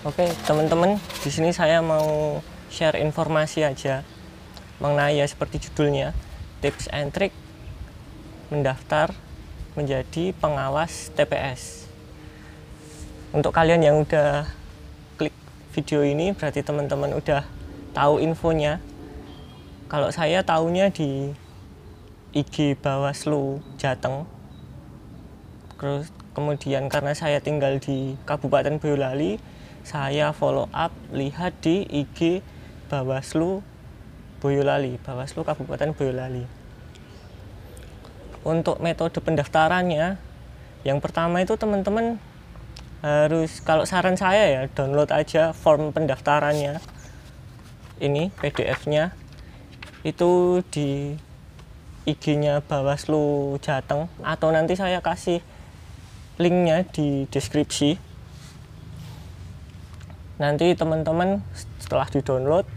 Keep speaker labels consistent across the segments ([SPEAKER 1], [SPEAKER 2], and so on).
[SPEAKER 1] Oke, teman-teman, di sini saya mau share informasi aja mengenai ya seperti judulnya, tips and trick mendaftar menjadi pengawas TPS. Untuk kalian yang udah klik video ini berarti teman-teman udah tahu infonya. Kalau saya tahunya di IG Bawaslu Jateng. Terus kemudian karena saya tinggal di Kabupaten Boyolali, saya follow up lihat di IG Bawaslu Boyolali, Bawaslu Kabupaten Boyolali. Untuk metode pendaftarannya, yang pertama itu teman-teman harus, kalau saran saya ya, download aja form pendaftarannya. Ini PDF-nya itu di IG-nya Bawaslu Jateng, atau nanti saya kasih linknya di deskripsi. Nanti teman-teman setelah di-download,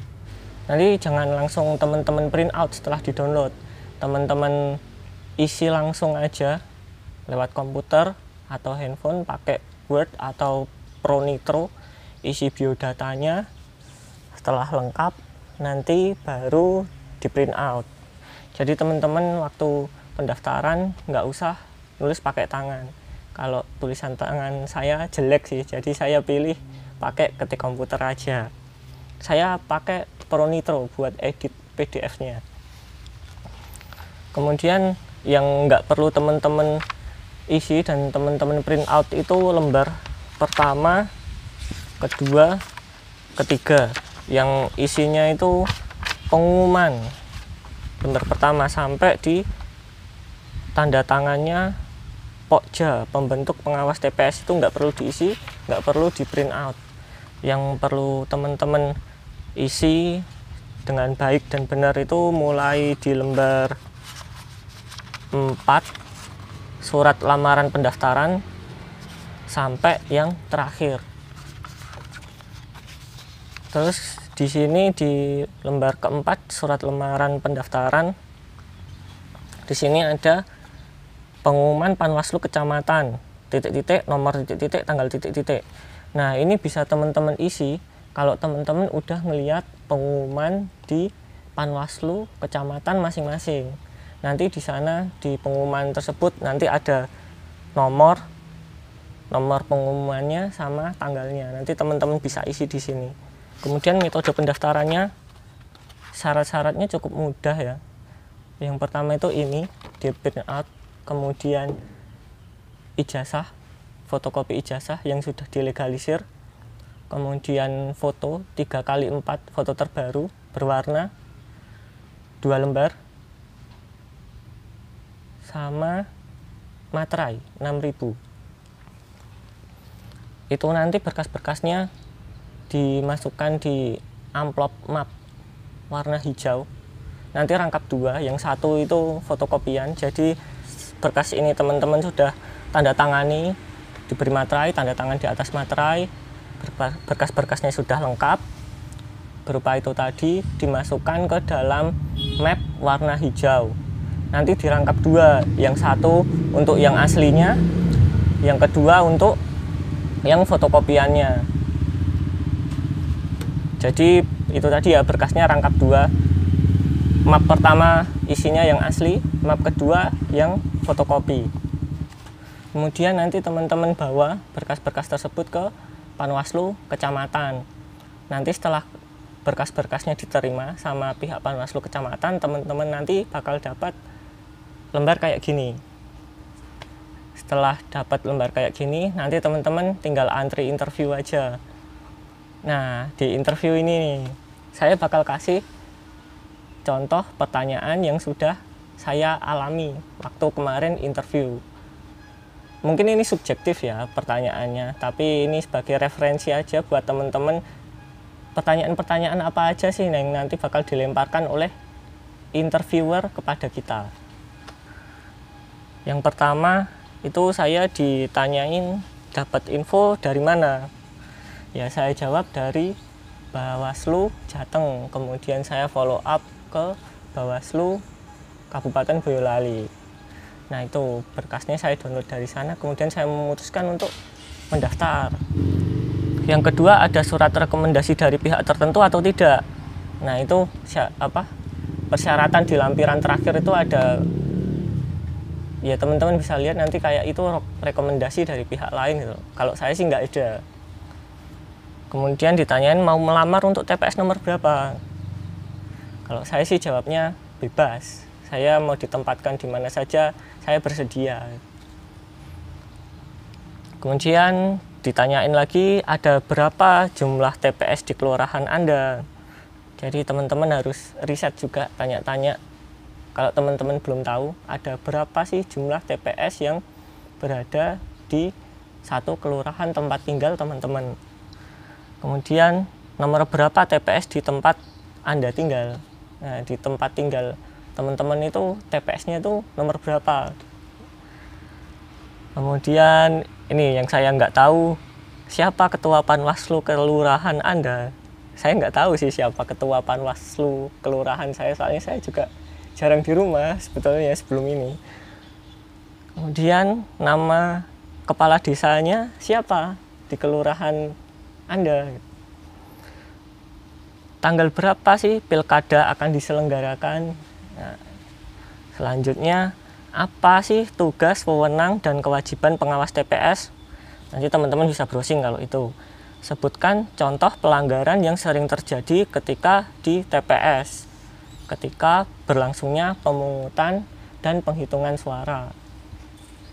[SPEAKER 1] nanti jangan langsung teman-teman print out setelah di-download. Teman-teman isi langsung aja lewat komputer atau handphone, pakai Word atau Pro Nitro, isi biodatanya. Setelah lengkap, nanti baru di-print out. Jadi teman-teman waktu pendaftaran nggak usah nulis pakai tangan. Kalau tulisan tangan saya jelek sih, jadi saya pilih pakai ketik komputer aja. Saya pakai Pro Nitro buat edit PDF-nya. Kemudian yang nggak perlu teman-teman isi dan teman-teman print out itu lembar pertama, kedua, ketiga. Yang isinya itu pengumuman. Lembar pertama sampai di tanda tangannya Pokja, pembentuk pengawas TPS, itu nggak perlu diisi, nggak perlu di print out. Yang perlu teman-teman isi dengan baik dan benar itu mulai di lembar 4, surat lamaran pendaftaran, sampai yang terakhir. Terus di sini di lembar keempat, surat lamaran pendaftaran, di sini ada pengumuman Panwaslu Kecamatan, titik-titik, nomor titik-titik, tanggal titik-titik. Nah, ini bisa teman-teman isi kalau teman-teman udah ngelihat pengumuman di Panwaslu Kecamatan masing-masing. Nanti di sana di pengumuman tersebut nanti ada nomor pengumumannya sama tanggalnya. Nanti teman-teman bisa isi di sini. Kemudian metode pendaftarannya, syarat-syaratnya cukup mudah ya. Yang pertama itu ini, di print out. Kemudian ijazah, fotokopi ijazah yang sudah dilegalisir. Kemudian foto 3x4, foto terbaru berwarna 2 lembar, sama materai 6.000. Itu nanti berkas-berkasnya dimasukkan di amplop map warna hijau. Nanti rangkap 2, yang satu itu fotokopian. Jadi berkas ini teman-teman sudah tanda tangani, diberi materai, tanda tangan di atas materai, berkas-berkasnya sudah lengkap, berupa itu tadi, dimasukkan ke dalam map warna hijau. Nanti dirangkap 2, yang satu untuk yang aslinya, yang kedua untuk yang fotokopiannya. Jadi itu tadi ya, berkasnya rangkap 2. Map pertama isinya yang asli, map kedua yang fotokopi. Kemudian nanti teman-teman bawa berkas-berkas tersebut ke Panwaslu Kecamatan. Nanti setelah berkas-berkasnya diterima sama pihak Panwaslu Kecamatan, teman-teman nanti bakal dapat lembar kayak gini. Setelah dapat lembar kayak gini, nanti teman-teman tinggal antri interview aja. Nah, di interview ini nih, saya bakal kasih contoh pertanyaan yang sudah saya alami waktu kemarin interview. Mungkin ini subjektif ya pertanyaannya, tapi ini sebagai referensi aja buat teman-teman. Pertanyaan-pertanyaan apa aja sih yang nanti bakal dilemparkan oleh interviewer kepada kita. Yang pertama itu saya ditanyain dapat info dari mana. Ya, saya jawab dari Bawaslu Jateng. Kemudian saya follow up ke Bawaslu Kabupaten Boyolali. Nah, itu berkasnya saya download dari sana. Kemudian saya memutuskan untuk mendaftar. Yang kedua, ada surat rekomendasi dari pihak tertentu atau tidak. Nah, itu persyaratan di lampiran terakhir itu ada, ya teman-teman bisa lihat nanti kayak itu rekomendasi dari pihak lain gitu. Kalau saya sih nggak ada. Kemudian ditanyain mau melamar untuk TPS nomor berapa. Kalau saya sih jawabnya bebas. Saya mau ditempatkan di mana saja, saya bersedia. Kemudian ditanyain lagi ada berapa jumlah TPS di kelurahan Anda. Jadi teman-teman harus riset juga, tanya-tanya. Kalau teman-teman belum tahu ada berapa sih jumlah TPS yang berada di satu kelurahan tempat tinggal teman-teman. Kemudian nomor berapa TPS di tempat Anda tinggal. Nah, di tempat tinggal teman-teman itu TPS-nya itu nomor berapa. Kemudian ini yang saya nggak tahu, siapa ketua Panwaslu kelurahan Anda. Saya nggak tahu sih siapa ketua Panwaslu kelurahan saya, soalnya saya juga jarang di rumah sebetulnya sebelum ini. Kemudian nama kepala desanya siapa di kelurahan Anda. Tanggal berapa sih pilkada akan diselenggarakan. Nah, selanjutnya apa sih tugas, wewenang, dan kewajiban pengawas TPS. Nanti teman-teman bisa browsing kalau itu. Sebutkan contoh pelanggaran yang sering terjadi ketika di TPS, ketika berlangsungnya pemungutan dan penghitungan suara.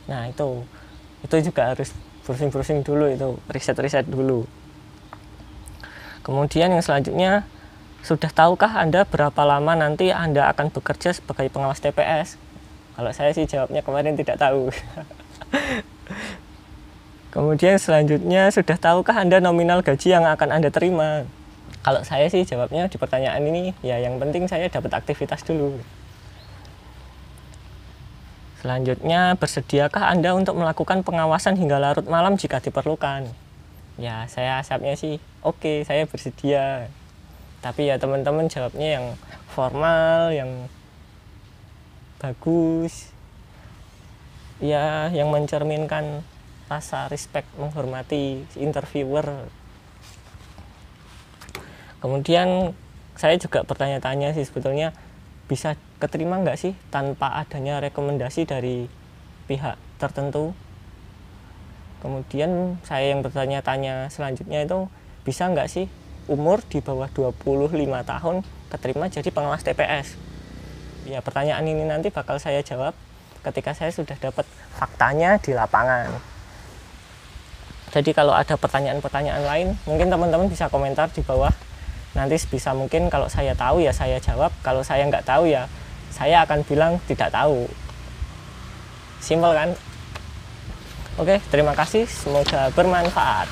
[SPEAKER 1] Nah, itu juga harus browsing-browsing dulu, itu riset-riset dulu. Kemudian yang selanjutnya, sudah tahukah Anda berapa lama nanti Anda akan bekerja sebagai pengawas TPS? Kalau saya sih jawabnya kemarin tidak tahu. Kemudian selanjutnya, sudah tahukah Anda nominal gaji yang akan Anda terima? Kalau saya sih jawabnya di pertanyaan ini, ya yang penting saya dapat aktivitas dulu. Selanjutnya, bersediakah Anda untuk melakukan pengawasan hingga larut malam jika diperlukan? Ya, saya jawabnya sih, oke, saya bersedia. Tapi ya teman-teman jawabnya yang formal, yang bagus, ya yang mencerminkan rasa respect, menghormati interviewer. Kemudian saya juga bertanya-tanya sih, sebetulnya bisa keterima nggak sih tanpa adanya rekomendasi dari pihak tertentu. Kemudian saya yang bertanya-tanya selanjutnya itu, bisa nggak sih umur di bawah 25 tahun keterima jadi pengawas TPS. Ya, pertanyaan ini nanti bakal saya jawab ketika saya sudah dapat faktanya di lapangan. Jadi kalau ada pertanyaan-pertanyaan lain, mungkin teman-teman bisa komentar di bawah. Nanti bisa mungkin kalau saya tahu ya saya jawab, kalau saya nggak tahu ya saya akan bilang tidak tahu. Simpel kan? Oke, terima kasih, semoga bermanfaat.